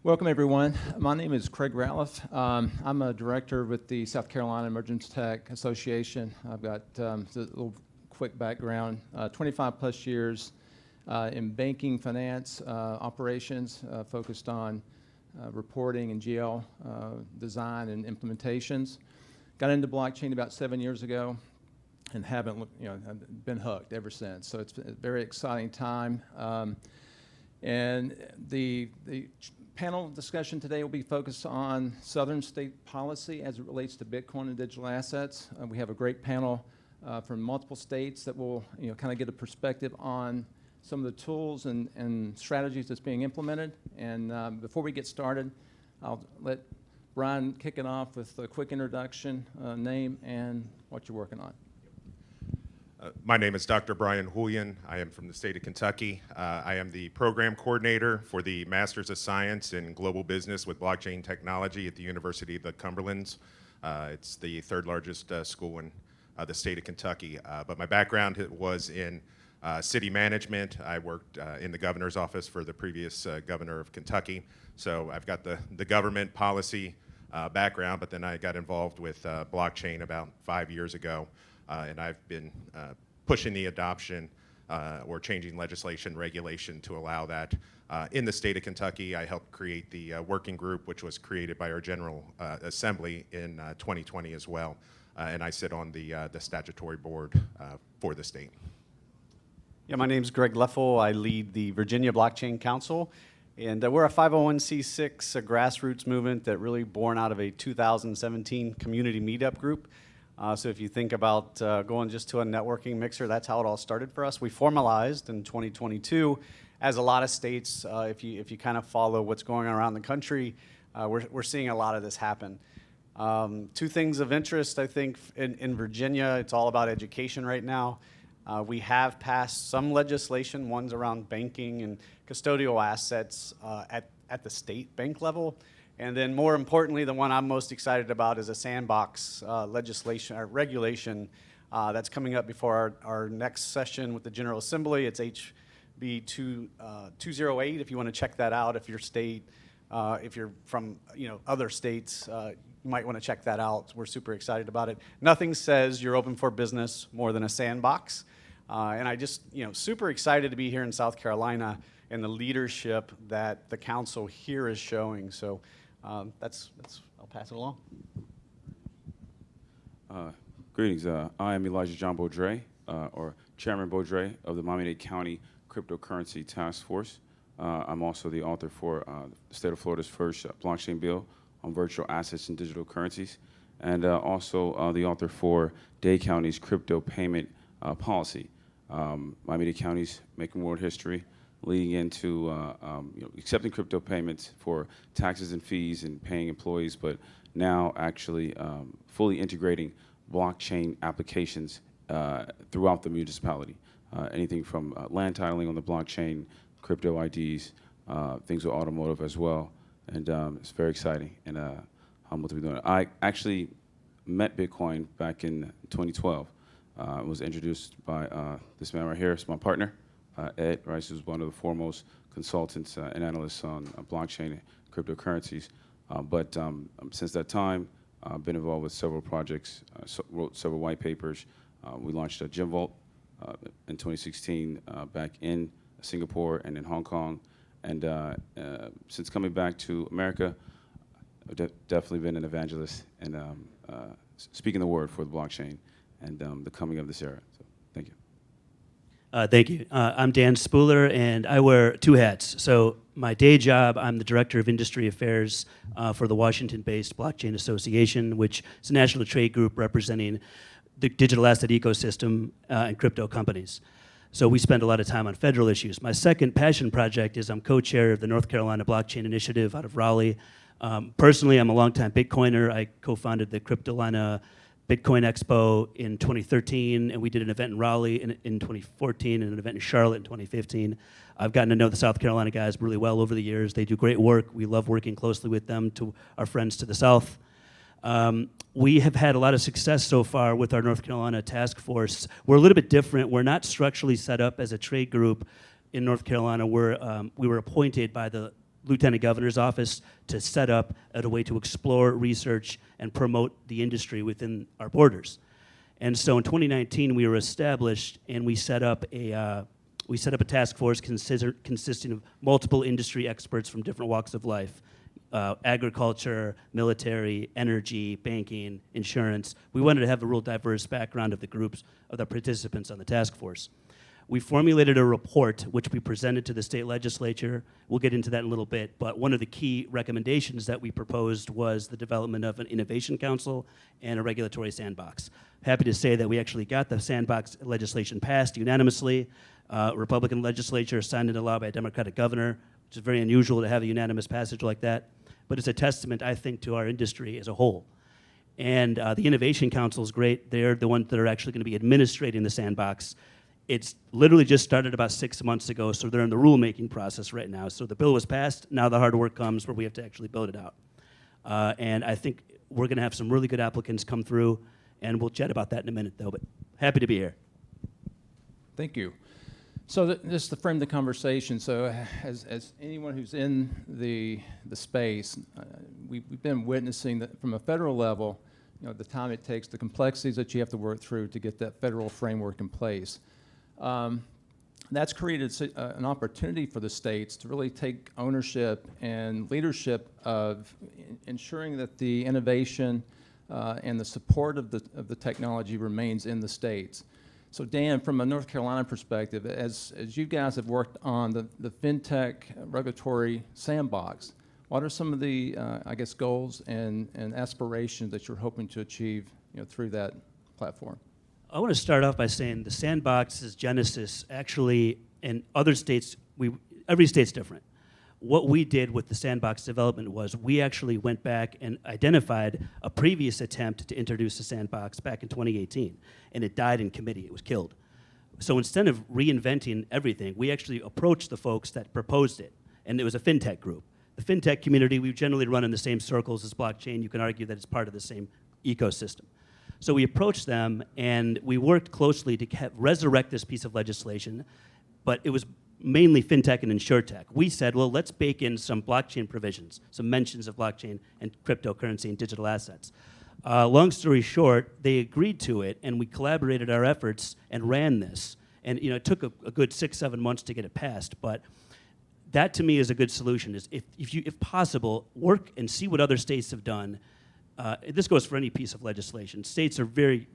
Welcome, everyone. My name is Craig Ratliff. I'm a director with the South Carolina Emergence Tech Association. I've got a little quick background, 25 plus years in banking, finance, operations, focused on reporting and GL design and implementations. Got into blockchain about 7 years ago and haven't been hooked ever since. So it's a very exciting time. And the panel discussion today will be focused on Southern state policy as it relates to Bitcoin and digital assets. We have a great panel from multiple states that will kind of get a perspective on some of the tools and strategies that's being implemented. And before we get started, I'll let Brian kick it off with a quick introduction, name, and what you're working on. My name is Dr. Brian Houillion. I am from the state of Kentucky. I am the program coordinator for the Masters of Science in Global Business with Blockchain Technology at the University of the Cumberlands. It's the third largest school in the state of Kentucky. But my background was in city management. I worked in the governor's office for the previous governor of Kentucky. So I've got the government policy background, but then I got involved with blockchain about 5 years ago. And I've been pushing the adoption or changing legislation, regulation to allow that. In the state of Kentucky, I helped create the working group, which was created by our General Assembly in 2020 as well. And I sit on the statutory board for the state. Yeah, my name's Greg Leffel. I lead the Virginia Blockchain Council. And we're a 501c6, a grassroots movement that really born out of a 2017 community meetup group. So if you think about going just to a networking mixer, that's how it all started for us. We formalized in 2022, as a lot of states, if you kind of follow what's going on around the country, we're seeing a lot of this happen. Two things of interest, I think, in Virginia, it's all about education right now. We have passed some legislation, one's around banking and custodial assets at the state bank level. And then more importantly, the one I'm most excited about is a sandbox legislation or regulation that's coming up before our next session with the General Assembly. It's HB 208 if you want to check that out. If your state, if you're from other states, you might want to check that out. We're super excited about it. Nothing says you're open for business more than a sandbox. And I just, super excited to be here in South Carolina and the leadership that the council here is showing. So that's I'll pass it along. Greetings. I am Elijah John Bowdre, or Chairman Bowdre of the Miami-Dade County Cryptocurrency Task Force. I'm also the author for the state of Florida's first blockchain bill on virtual assets and digital currencies, and also the author for Dade County's crypto payment policy. Miami-Dade County's making world history, leading into accepting crypto payments for taxes and fees and paying employees, but now actually fully integrating blockchain applications throughout the municipality. Anything from land titling on the blockchain, crypto IDs, things with automotive as well, and it's very exciting and humble to be doing it. I actually met Bitcoin back in 2012. I was introduced by this man right here. It's my partner. Ed Rice is one of the foremost consultants and analysts on blockchain and cryptocurrencies. But since that time, I've been involved with several projects, wrote several white papers. We launched a Gem Vault in 2016 back in Singapore and in Hong Kong. And since coming back to America, I've definitely been an evangelist and speaking the word for the blockchain and the coming of this era. So thank you. Thank you. I'm Dan Spuller, and I wear two hats. So my day job, I'm the Director of Industry Affairs for the Washington-based Blockchain Association, which is a national trade group representing the digital asset ecosystem and crypto companies. So we spend a lot of time on federal issues. My second passion project is I'm co-chair of the North Carolina Blockchain Initiative out of Raleigh. Personally, I'm a longtime Bitcoiner. I co-founded the Cryptolina Bitcoin Expo in 2013, and we did an event in Raleigh in 2014 and an event in Charlotte in 2015. I've gotten to know the South Carolina guys really well over the years. They do great work. We love working closely with them, to our friends to the south. We have had a lot of success so far with our North Carolina task force. We're a little bit different. We're not structurally set up as a trade group in North Carolina. We were appointed by the Lieutenant Governor's office to set up a way to explore, research, and promote the industry within our borders. And so in 2019, we were established, and we set up a task force consisting of multiple industry experts from different walks of life, agriculture, military, energy, banking, insurance. We wanted to have a real diverse background of the groups of the participants on the task force. We formulated a report which we presented to the state legislature. We'll get into that in a little bit, but one of the key recommendations that we proposed was the development of an innovation council and a regulatory sandbox. Happy to say that we actually got the sandbox legislation passed unanimously. Republican legislature signed into law by a Democratic governor, which is very unusual to have a unanimous passage like that, but it's a testament, I think, to our industry as a whole. And the Innovation Council is great. They're the ones that are actually going to be administrating the sandbox. It's literally just started about 6 months ago, so they're in the rulemaking process right now. So the bill was passed, now the hard work comes where we have to actually build it out. And I think we're going to have some really good applicants come through, and we'll chat about that in a minute, though, but happy to be here. Thank you. So just to frame the conversation, so as anyone who's in the space, we've been witnessing that from a federal level, the time it takes, the complexities that you have to work through to get that federal framework in place. That's created an opportunity for the states to really take ownership and leadership of ensuring that the innovation and the support of the technology remains in the states. So Dan, from a North Carolina perspective, as you guys have worked on the FinTech regulatory sandbox, what are some of the, I guess, goals and aspirations that you're hoping to achieve through that platform? I want to start off by saying the sandbox's genesis actually in other states, every state's different. What we did with the sandbox development was we actually went back and identified a previous attempt to introduce a sandbox back in 2018, and it died in committee. It was killed. So instead of reinventing everything, we actually approached the folks that proposed it, and it was a FinTech group. The FinTech community, we generally run in the same circles as blockchain. You can argue that it's part of the same ecosystem. So we approached them, and we worked closely to resurrect this piece of legislation, but it was mainly FinTech and InsurTech. We said, well, let's bake in some blockchain provisions, some mentions of blockchain and cryptocurrency and digital assets. Long story short, they agreed to it, and we collaborated our efforts and ran this. And it took a good 6-7 months to get it passed, but that to me is a good solution, is if possible, work and see what other states have done. This goes for any piece of legislation. States are very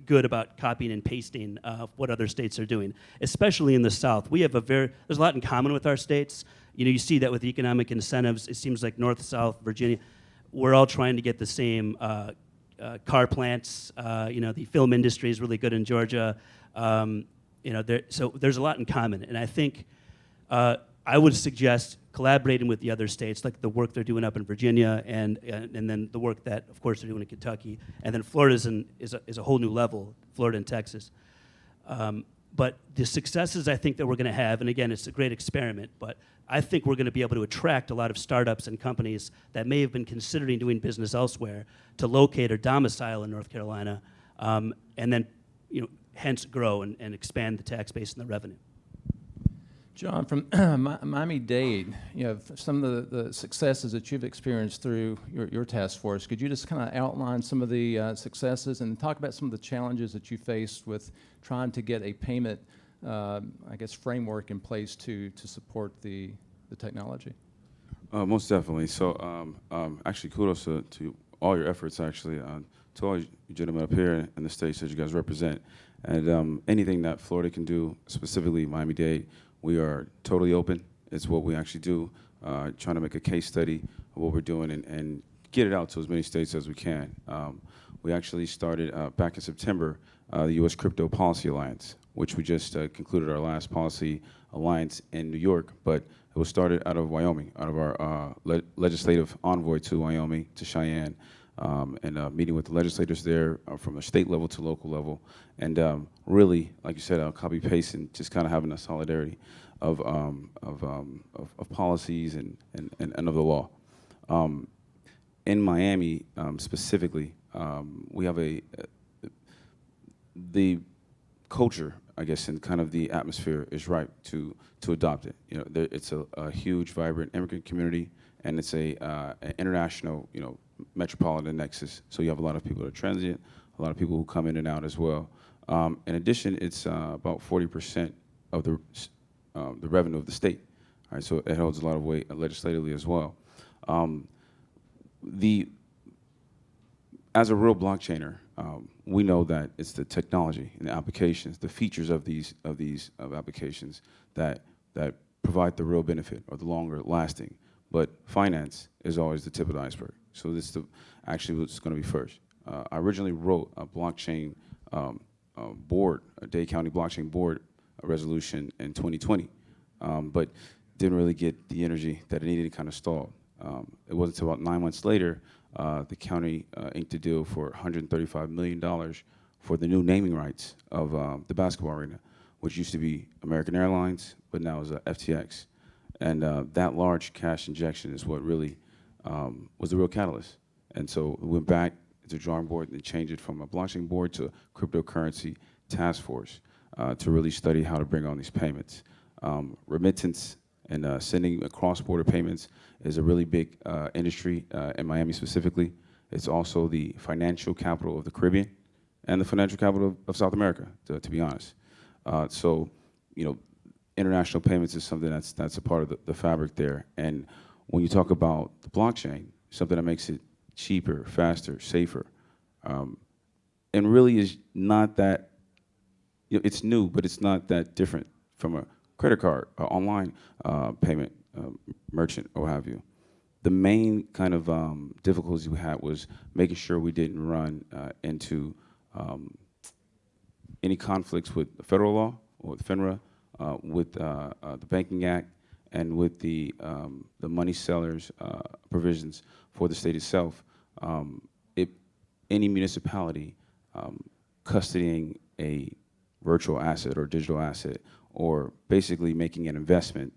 good about copying and pasting what other states are doing, especially in the South. We have there's a lot in common with our states. You see that with economic incentives. It seems like North, South, Virginia, we're all trying to get the same car plants. The film industry is really good in Georgia. So there's a lot in common, and I think I would suggest collaborating with the other states, like the work they're doing up in Virginia, and then the work that, of course, they're doing in Kentucky, and then Florida is a whole new level, Florida and Texas. But the successes I think that we're going to have, and again, it's a great experiment, but I think we're going to be able to attract a lot of startups and companies that may have been considering doing business elsewhere to locate or domicile in North Carolina, and then hence grow and expand the tax base and the revenue. John, from Miami-Dade, some of the successes that you've experienced through your task force. Could you just kind of outline some of the successes and talk about some of the challenges that you faced with trying to get a payment, framework in place to support the technology? Most definitely. So actually, kudos to all your efforts, actually, to all you gentlemen up here in the states that you guys represent. And anything that Florida can do, specifically Miami-Dade, we are totally open. It's what we actually do, trying to make a case study of what we're doing and get it out to as many states as we can. We actually started back in September, the U.S. Crypto Policy Alliance, which we just concluded our last policy alliance in New York, but it was started out of Wyoming, out of our legislative envoy to Wyoming, to Cheyenne, and meeting with the legislators there from the state level to local level, and really, like you said, copy paste and just kind of having a solidarity of policies and of the law. In Miami specifically, we have the culture, I guess, and kind of the atmosphere is ripe to adopt it. You know, it's a huge, vibrant immigrant community, and it's an international, you know, metropolitan nexus. So you have a lot of people that are transient, a lot of people who come in and out as well. In addition, it's about 40% of the revenue of the state. All right, so it holds a lot of weight legislatively as well. As a real blockchainer, we know that it's the technology and the applications, the features of these applications that provide the real benefit or the longer lasting. But finance is always the tip of the iceberg. So this is actually what's going to be first. I originally wrote a blockchain board, a Dade County blockchain board resolution in 2020, but didn't really get the energy that it needed. It kind of stalled. It wasn't until about 9 months later the county inked a deal for $135 million for the new naming rights of the basketball arena, which used to be American Airlines, but now is FTX. And that large cash injection is what really was the real catalyst. And so we went back to the drawing board and changed it from a blockchain board to a cryptocurrency task force to really study how to bring on these payments. Remittance and sending cross-border payments is a really big industry in Miami specifically. It's also the financial capital of the Caribbean and the financial capital of South America, to be honest. So, you know, international payments is something that's a part of the fabric there. And when you talk about the blockchain, something that makes it cheaper, faster, safer, and really is not that, you know, it's new, but it's not that different from a credit card or online payment merchant or what have you. The main kind of difficulties we had was making sure we didn't run into any conflicts with the federal law or with FINRA, with the Banking Act, and with the money sellers provisions for the state itself. Any municipality custodying a virtual asset or digital asset, or basically making an investment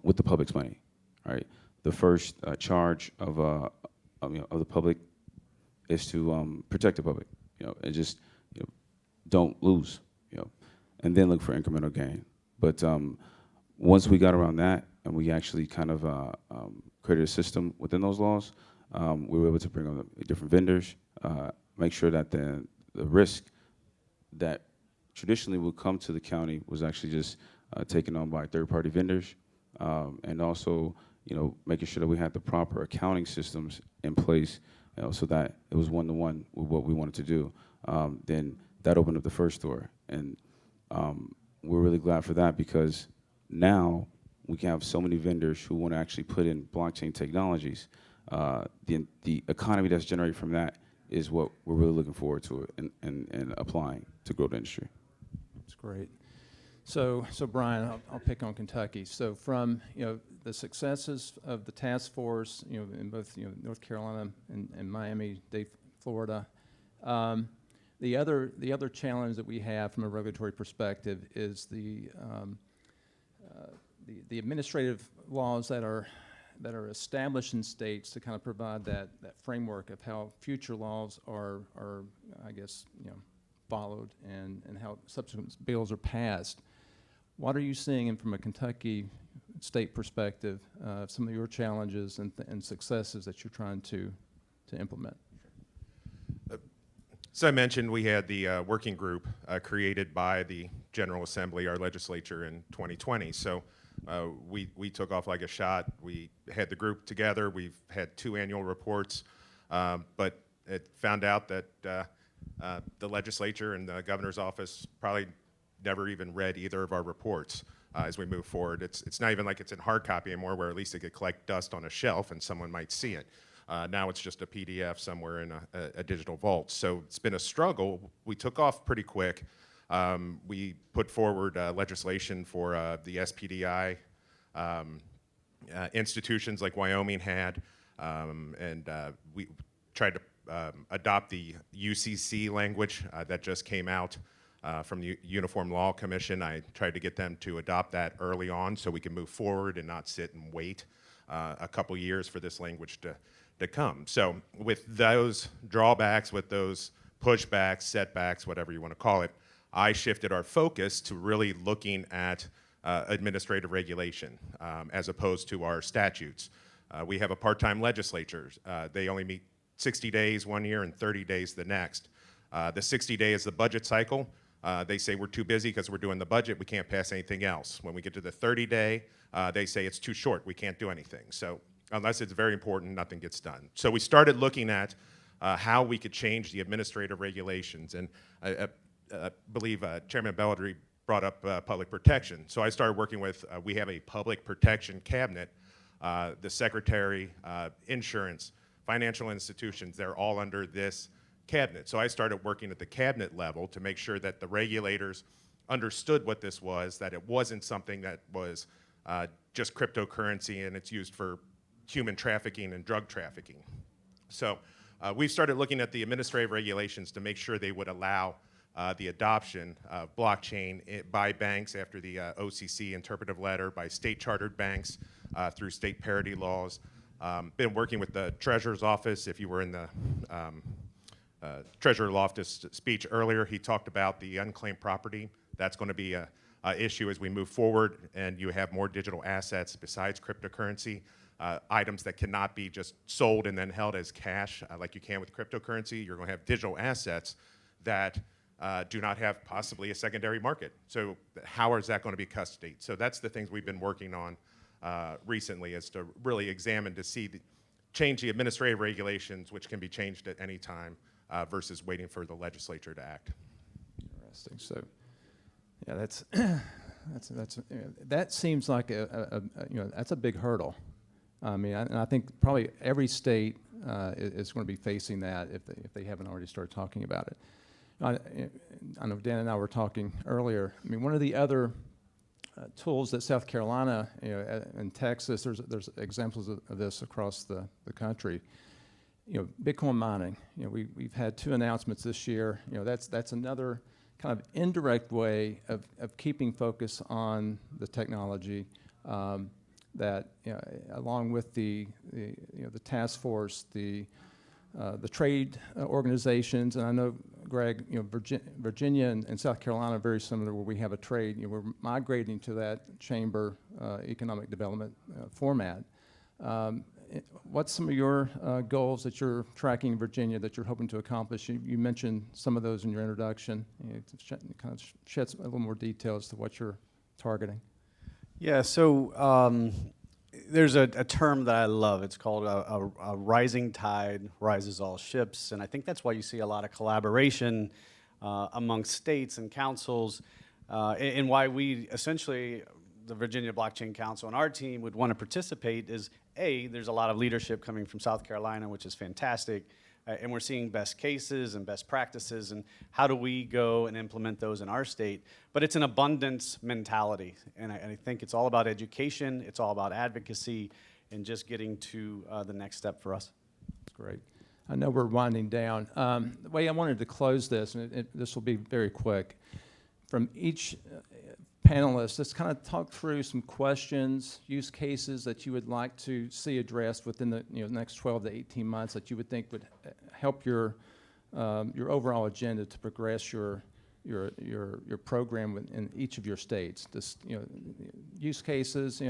with the public's money, right? The first charge of the public is to protect the public, you know, and just, you know, don't lose, you know, and then look for incremental gain. But once we got around that and we actually kind of created a system within those laws, we were able to bring on different vendors, make sure that the risk that traditionally would come to the county was actually just taken on by third-party vendors, and also, you know, making sure that we had the proper accounting systems in place, you know, so that it was one-to-one with what we wanted to do. Then that opened up the first door, and we're really glad for that, because now we can have so many vendors who want to actually put in blockchain technologies. The economy that's generated from that is what we're really looking forward to and applying to grow the industry. That's great. So Brian, I'll pick on Kentucky. So from, you know, the successes of the task force, you know, in both, you know, North Carolina and Miami-Dade, Florida, the other challenge that we have from a regulatory perspective is the administrative laws that are established in states to kind of provide that framework of how future laws are I guess, you know, followed and how subsequent bills are passed. What are you seeing from a Kentucky state perspective, some of your challenges and successes that you're trying to implement? So I mentioned we had the working group created by the General Assembly, our legislature, in 2020. So we took off like a shot. We had the group together. We've had 2 annual reports, but it found out that the legislature and the governor's office probably never even read either of our reports as we move forward. It's not even like it's in hard copy anymore, where at least it could collect dust on a shelf and someone might see it. Now it's just a PDF somewhere in a digital vault. So it's been a struggle. We took off pretty quick. We put forward legislation for the SPDI institutions like Wyoming had, and we tried to adopt the UCC language that just came out from the Uniform Law Commission. I tried to get them to adopt that early on so we can move forward and not sit and wait a couple years for this language to come. So with those drawbacks, with those pushbacks, setbacks, whatever you want to call it, I shifted our focus to really looking at administrative regulation as opposed to our statutes. We have a part-time legislature. They only meet 60 days one year and 30 days the next. The 60-day is the budget cycle. They say we're too busy because we're doing the budget, we can't pass anything else. When we get to the 30-day, they say it's too short, we can't do anything. So unless it's very important, nothing gets done. So we started looking at how we could change the administrative regulations. And I believe Chairman Bowdre brought up public protection. So I started working with, we have a public protection cabinet, the secretary, insurance, financial institutions, they're all under this cabinet. So I started working at the cabinet level to make sure that the regulators understood what this was, that it wasn't something that was just cryptocurrency and it's used for human trafficking and drug trafficking. So we've started looking at the administrative regulations to make sure they would allow the adoption of blockchain by banks after the OCC interpretive letter, by state chartered banks through state parity laws. Been working with the Treasurer's Office. If you were in the Treasurer Loftus' speech earlier, he talked about the unclaimed property. That's going to be an issue as we move forward and you have more digital assets besides cryptocurrency, items that cannot be just sold and then held as cash like you can with cryptocurrency. You're going to have digital assets that do not have possibly a secondary market. So how is that going to be custodied? So that's the things we've been working on recently, is to really examine to see change the administrative regulations, which can be changed at any time versus waiting for the legislature to act. Interesting. So, yeah, that seems like that's a big hurdle. I mean, and I think probably every state is going to be facing that if they haven't already started talking about it. I know Dan and I were talking earlier. I mean, one of the other tools that South Carolina, and Texas, there's examples of this across the country. Bitcoin mining. We've had 2 announcements this year. That's another kind of indirect way of keeping focus on the technology. That along with the task force, the trade organizations, and I know, Greg, Virginia and South Carolina are very similar, where we have a trade. We're migrating to that chamber economic development format. What's some of your goals that you're tracking in Virginia that you're hoping to accomplish? You mentioned some of those in your introduction. Kind of shed a little more detail as to what you're targeting. Yeah, so there's a term that I love. It's called a rising tide rises all ships, and I think that's why you see a lot of collaboration among states and councils, and why we essentially, the Virginia Blockchain Council and our team would want to participate is, A, there's a lot of leadership coming from South Carolina, which is fantastic, and we're seeing best cases and best practices, and how do we go and implement those in our state? But it's an abundance mentality, and I think it's all about education, it's all about advocacy, and just getting to the next step for us. That's great. I know we're winding down. The way I wanted to close this, and this will be very quick, from each panelists, let's kind of talk through some questions, use cases that you would like to see addressed within the next 12 to 18 months that you would think would help your overall agenda to progress your program in each of your states. This, use cases,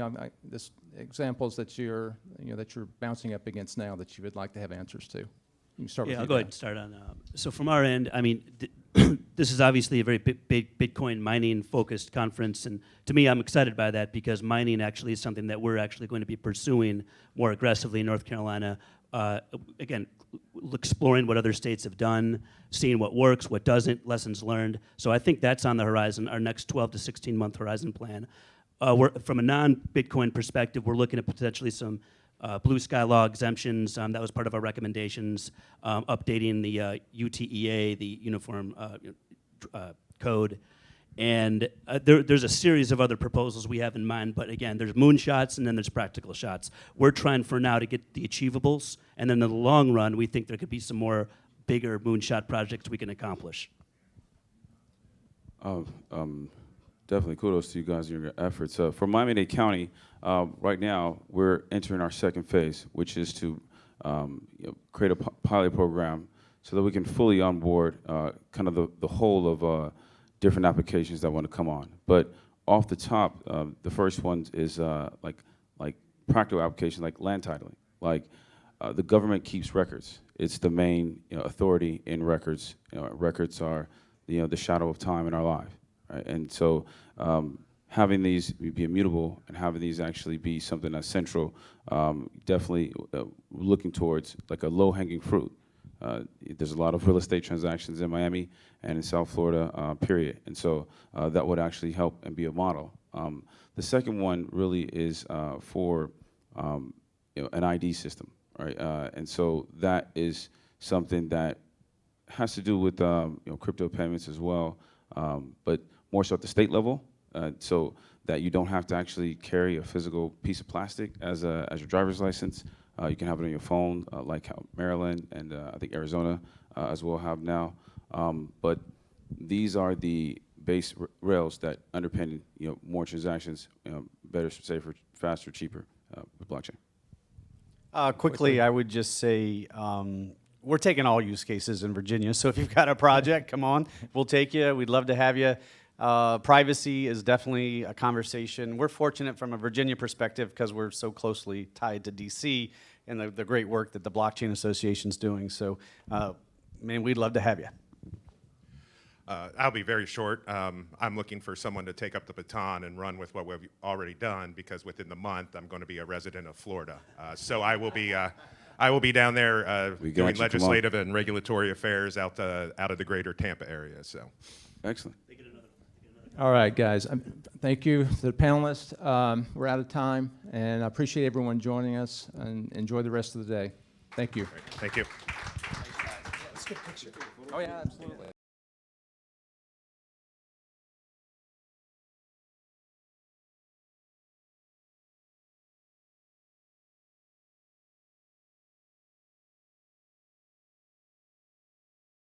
this examples that you're bouncing up against now that you would like to have answers to. You can start with I'll go ahead and start on. So from our end, I mean, this is obviously a very big Bitcoin mining focused conference, and to me, I'm excited by that because mining actually is something that we're actually going to be pursuing more aggressively in North Carolina. Again, exploring what other states have done, seeing what works, what doesn't, lessons learned. So I think that's on the horizon, our next 12 to 16 month horizon plan. From a non-Bitcoin perspective, we're looking at potentially some blue sky law exemptions. That was part of our recommendations, updating the UTEA, the Uniform Code. And there's a series of other proposals we have in mind, but again, there's moonshots and then there's practical shots. We're trying for now to get the achievables, and then in the long run, we think there could be some more bigger moonshot projects we can accomplish. Definitely kudos to you guys and your efforts. For Miami-Dade County, right now we're entering our second phase, which is to create a pilot program so that we can fully onboard kind of the whole of different applications that want to come on. But off the top, the first one is like practical applications like land titling. Like the government keeps records. It's the main authority in records. Records are the shadow of time in our life, right? And so having these be immutable and having these actually be something that's central, definitely looking towards like a low-hanging fruit. There's a lot of real estate transactions in Miami and in South Florida, period. And so that would actually help and be a model. The second one really is for an ID system, right? And so that is something that has to do with crypto payments as well, but more so at the state level, so that you don't have to actually carry a physical piece of plastic as your driver's license. You can have it on your phone, like how Maryland and I think Arizona as well have now. But these are the base rails that underpin more transactions, better, safer, faster, cheaper with blockchain. Quickly, I would just say we're taking all use cases in Virginia. So if you've got a project, come on, we'll take you. We'd love to have you. Privacy is definitely a conversation. We're fortunate from a Virginia perspective because we're so closely tied to DC and the great work that the Blockchain Association's doing. So, man, we'd love to have you. I'll be very short. I'm looking for someone to take up the baton and run with what we've already done, because within the month I'm going to be a resident of Florida. So I will be down there doing legislative and regulatory affairs out of the greater Tampa area. So, Excellent. All right, guys. Thank you to the panelists. We're out of time, and I appreciate everyone joining us, and enjoy the rest of the day. Thank you. thank you. Let's get a picture. Oh, yeah, absolutely.